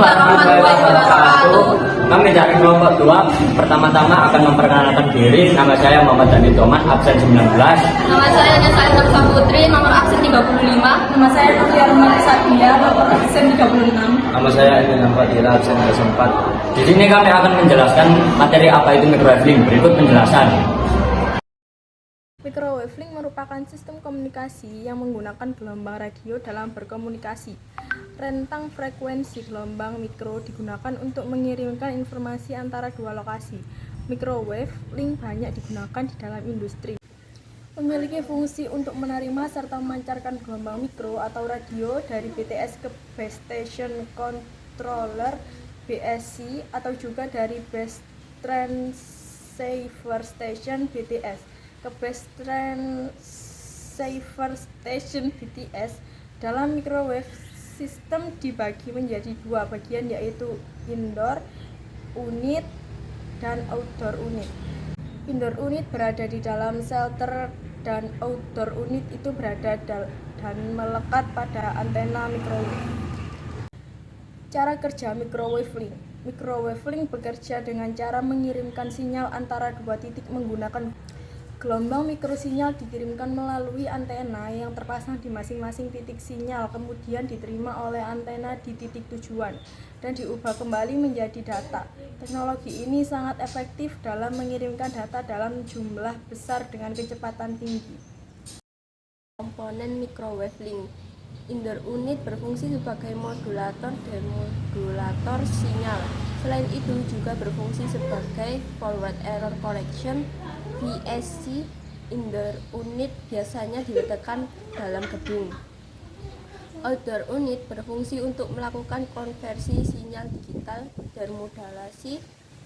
warahmatullahi wabarakatuh. Kami dari kelompok 2 pertama-tama akan memperkenalkan diri. Nama saya Muhammad Dani Thomas, absen 19. Nama saya Nyesai Nursa Putri, nomor absen 35. Nama saya Nursia Rumah Sadia, nomor absen 36. Nama saya Indra Fadila, absen 4. Di sini kami akan menjelaskan materi apa itu microwave. Berikut penjelasan. Microwave link merupakan sistem komunikasi yang menggunakan gelombang radio dalam berkomunikasi. Rentang frekuensi gelombang mikro digunakan untuk mengirimkan informasi antara dua lokasi. Microwave link banyak digunakan di dalam industri. Memiliki fungsi untuk menerima serta memancarkan gelombang mikro atau radio dari BTS ke Base Station Controller (BSC) atau juga dari Base Transceiver Station (BTS) ke Base Transceiver Station (BTS). Dalam microwave, sistem dibagi menjadi dua bagian, yaitu indoor unit dan outdoor unit. Indoor unit berada di dalam shelter dan outdoor unit itu berada dan melekat pada antena microwave. Cara kerja microwave link. Microwave link bekerja dengan cara mengirimkan sinyal antara dua titik menggunakan gelombang mikrosinyal dikirimkan melalui antena yang terpasang di masing-masing titik sinyal, kemudian diterima oleh antena di titik tujuan dan diubah kembali menjadi data. Teknologi ini sangat efektif dalam mengirimkan data dalam jumlah besar dengan kecepatan tinggi. Komponen microwave link. Indoor unit berfungsi sebagai modulator dan modulator sinyal. Selain itu juga berfungsi sebagai forward error correction (VSC). Indoor unit biasanya diletakkan dalam gedung. Outdoor unit berfungsi untuk melakukan konversi sinyal digital demodulasi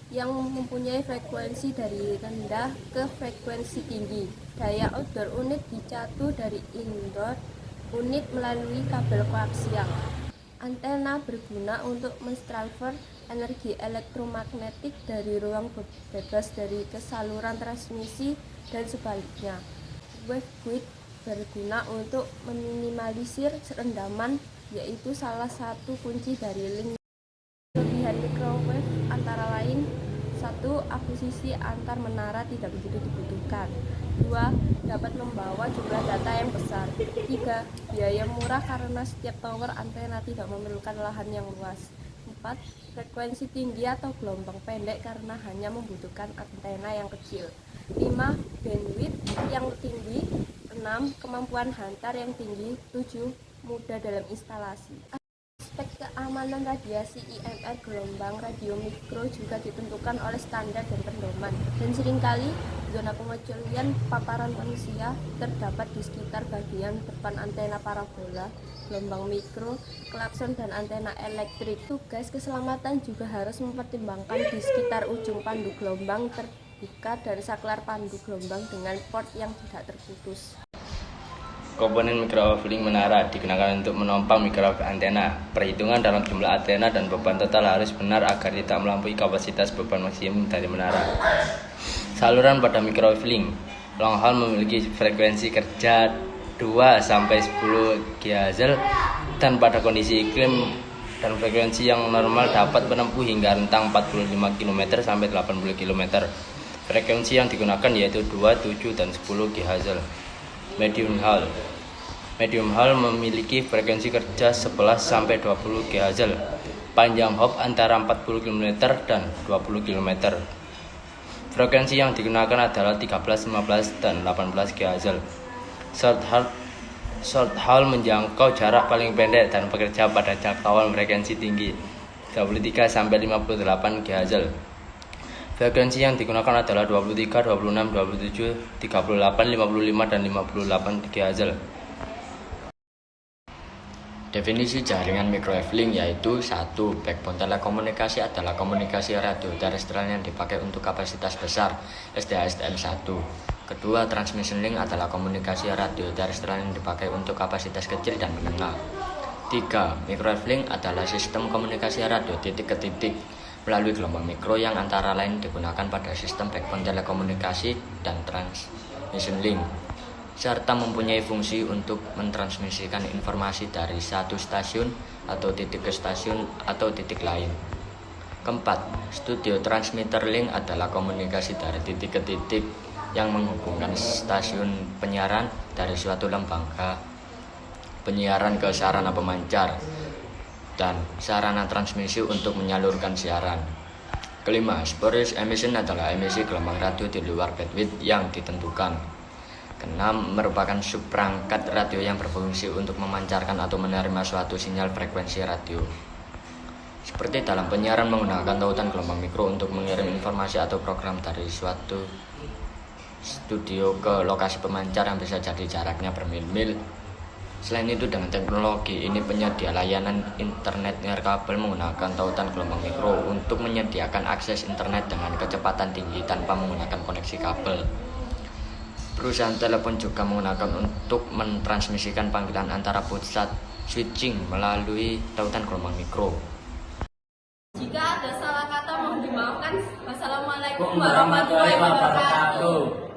yang mempunyai frekuensi dari rendah ke frekuensi tinggi. Daya outdoor unit dicatu dari indoor unit melalui kabel koaksial. Antena berguna untuk mentransfer energi elektromagnetik dari ruang bebas dari ke saluran transmisi dan sebaliknya. Waveguide berguna untuk meminimalisir rendaman, yaitu salah satu kunci dari link. Kelebihan microwave antara lain: 1. Akuisisi antar menara tidak begitu dibutuhkan. 2. Dapat membawa jumlah data yang besar. 3. Biaya murah karena setiap tower antena tidak memerlukan lahan yang luas. 4. Frekuensi tinggi atau gelombang pendek karena hanya membutuhkan antena yang kecil. 5. Bandwidth yang tinggi. 6. Kemampuan hantar yang tinggi. 7. Mudah dalam instalasi. Aspek keamanan radiasi IMR gelombang radio mikro juga ditentukan oleh standar dan pedoman, dan seringkali zona pengecualian paparan manusia terdapat di sekitar bagian depan antena parabola, gelombang mikro, klakson, dan antena elektrik. Tugas keselamatan juga harus mempertimbangkan di sekitar ujung pandu gelombang terbuka dan saklar pandu gelombang dengan port yang tidak terputus. Komponen microwave link menara digunakan untuk menompang microwave antena. Perhitungan dalam jumlah antena dan beban total harus benar agar tidak melampaui kapasitas beban maksimum dari menara. Saluran pada microwave link. Long haul memiliki frekuensi kerja 2-10 GHz dan pada kondisi iklim dan frekuensi yang normal dapat menempuh hingga rentang 45 km sampai 80 km. Frekuensi yang digunakan yaitu 2, 7, dan 10 GHz. Medium haul memiliki frekuensi kerja 11-20 GHz. Panjang hop antara 40 km dan 20 km. Frekuensi yang digunakan adalah 13, 15, dan 18 GHz. Short haul menjangkau jarak paling pendek dan bekerja pada jangkauan frekuensi tinggi 23-58 GHz. Frekuensi yang digunakan adalah 23, 26, 27, 38, 55, dan 58 GHz. Definisi jaringan microwave link yaitu 1. Backbone telekomunikasi adalah komunikasi radio terestrial yang dipakai untuk kapasitas besar (SDA/SDN 1). Kedua, transmission link adalah komunikasi radio terestrial yang dipakai untuk kapasitas kecil dan menengah. 3. Microwave link adalah sistem komunikasi radio titik ke titik melalui gelombang mikro yang antara lain digunakan pada sistem backbone telekomunikasi dan transmission link. serta mempunyai fungsi untuk mentransmisikan informasi dari satu stasiun atau titik ke stasiun atau titik lain. Keempat, studio transmitter link adalah komunikasi dari titik ke titik yang menghubungkan stasiun penyiaran dari suatu lembaga penyiaran ke sarana pemancar dan sarana transmisi untuk menyalurkan siaran. Kelima, spurious emission adalah emisi gelombang radio di luar bandwidth yang ditentukan. Keenam, merupakan subperangkat radio yang berfungsi untuk memancarkan atau menerima suatu sinyal frekuensi radio. Seperti dalam penyiaran menggunakan tautan gelombang mikro untuk mengirim informasi atau program dari suatu studio ke lokasi pemancar yang bisa jadi jaraknya bermil-mil. Selain itu, dengan teknologi ini penyedia layanan internet nirkabel menggunakan tautan gelombang mikro untuk menyediakan akses internet dengan kecepatan tinggi tanpa menggunakan koneksi kabel. Perusahaan telepon juga menggunakan untuk mentransmisikan panggilan antara pusat switching melalui tautan gelombang mikro. Jika ada salah kata mohon dimaafkan. Wassalamualaikum Warahmatullahi wabarakatuh.